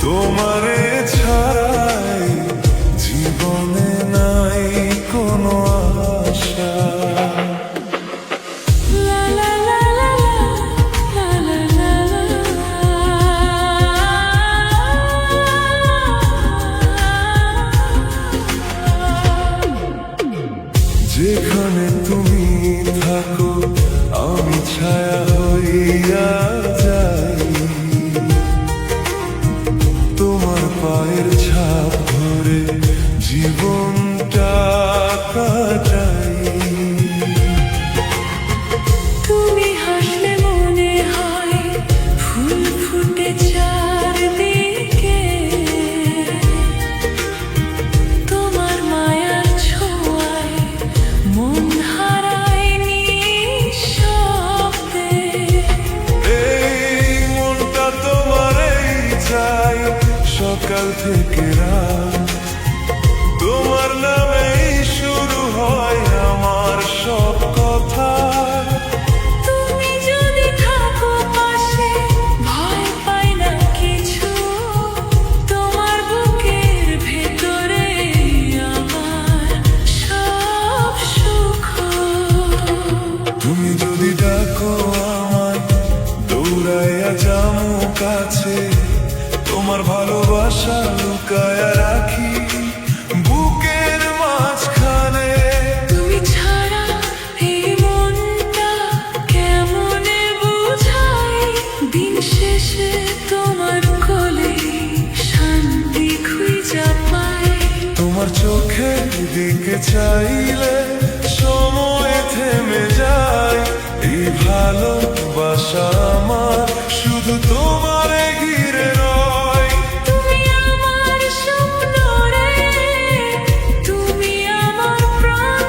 তোমারে ছাড়াই জীবনে নাই কোনো আশা। যেখানে তুমি থাকো আমি ছায়া হইয়া যাই, তোমার পায়ের ছাপ ধরে জীবনটা কাটাই। তুমি হাসলে মনে হয় ফুল ফুটে চারদিকে, তোমার মায়ার ছোঁয়ায় মন হারায় নিঃশব্দে। এই মনটা তোমারই চাই সকাল থেকে রাত, তোমার নামেই শুরু হয় আমার সব কথা। তুমি যদি থাকো পাশে ভয় পাই না কিছু, তোমার বুকের ভেতরে আমার সব সুখ। তুমি যদি ডাকো আমায় দৌড়াইয়া যাও কাছে, তোমার ভালোবাসা লুকায়া রাখি বুকের মাঝখানে। তুমি ছাড়া এই মনটা কেমনে বুঝাই, দিন শেষে তোমার কোলে শান্তি খুঁজা পাই। তোমার চোখের দিকে চাইলে সময় থেমে যায়, এই ভালোবাসা আমার শুধু তোমারে ঘিরে রয়। তুমি আমার স্বপ্ন রে, তুমি আমার প্রাণ,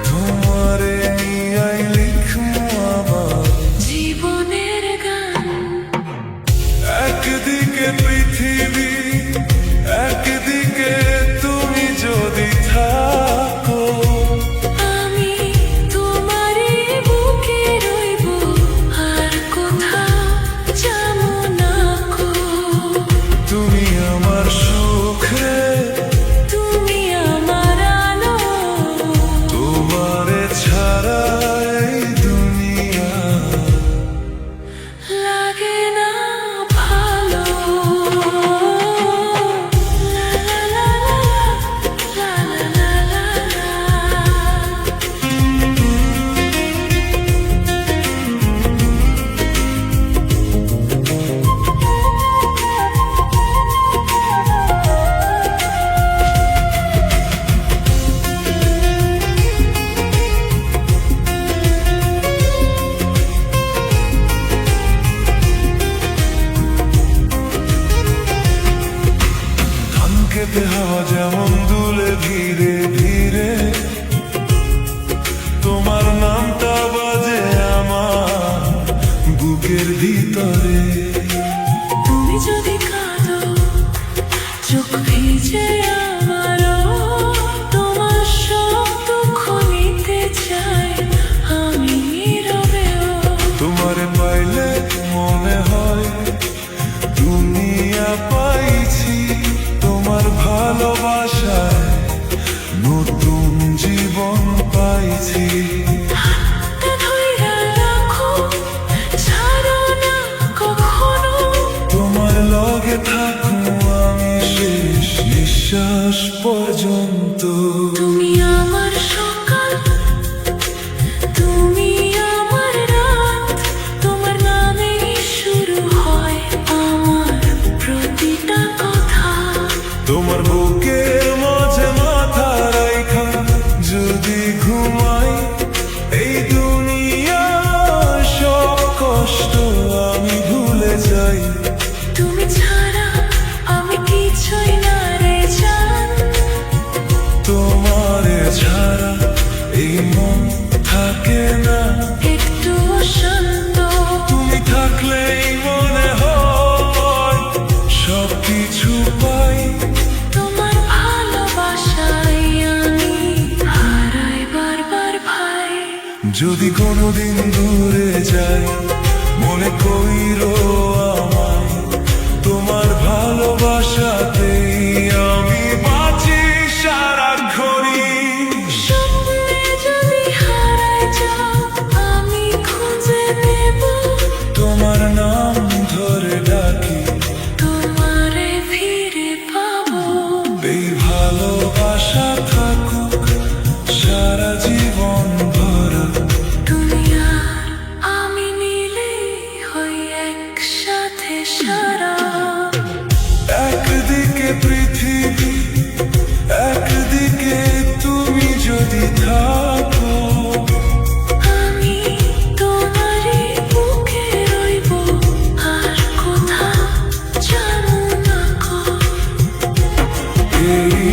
তোমারে নিয়াই লিখবো আমার জীবনের গান। একদিকে পৃথিবী একদিকে তুমি যদি থাকো, আমি তোমারই বুকে রইব আর কোথাও যাবো না গো। তুমি আমার সুখ রে, তুমি আমার আলো, তোমারে ছাড়া এই দুনিয়া লাগে না ভালো। লা লা লা লা লা। ধান খেতে হাওয়া যেমন দুলে ধীরে ধীরে, তোমার নামটা বাজে আমার বুকের ভিতরে। তুমি যদি কাঁদো চোখ ভিজে আমারও, তোমার সব দুঃখ নিতে চাই আমি নীরবেও। তোমারে পাইলে মনে হয় দুনিয়া পাইছি, তোমার ভালোবাসায় নতুন জীবন পাইছি। হাতটা ধইরা রাখো, ছাড়ো না কখনো, তোমার লগে থাকবো আমি শেষ নিঃশ্বাস নিঃশ্বাস পর্যন্ত। তুমি আমার সকাল, তুমি আমার রাত, তোমার নামেই শুরু হয় আমার প্রতিটা কথা। তোমার বুকের মাঝে মাথা রাইখা যদি ঘুমাই, এই দুনিয়ার সব কষ্ট আমি ভুলে যাই। তুমি ছাড়া আমি কিছুই না রে জান, তোমারে ছাড়া এই মন থাকে না একটু শান্ত। তুমি থাকলেই মনে হয় সব কিছু পাই। তোমার ভালোবাসায় আমি হারাই বারবার ভাই। যদি কোনোদিন দূরে যাই, মনে কইরো আমায়, তোমার ভালোবাসাতেই আমি বাঁচি সারাক্ষণই। স্বপ্নে যদি হারাই যাও আমি খুঁজে নেব, তোমার নাম ধরে ডাকি, তোমারে ফিরে পাবো। এই ভালোবাসা থাকুক সারা জীবন ভরা। তুমি আর আমি মিলে হই একসাথে সারা। একদিকে পৃথিবী, একদিকে তুমি যদি থাকো, আমি তোমারই বুকে রইব, আর কোথাও যাবো না গো। এই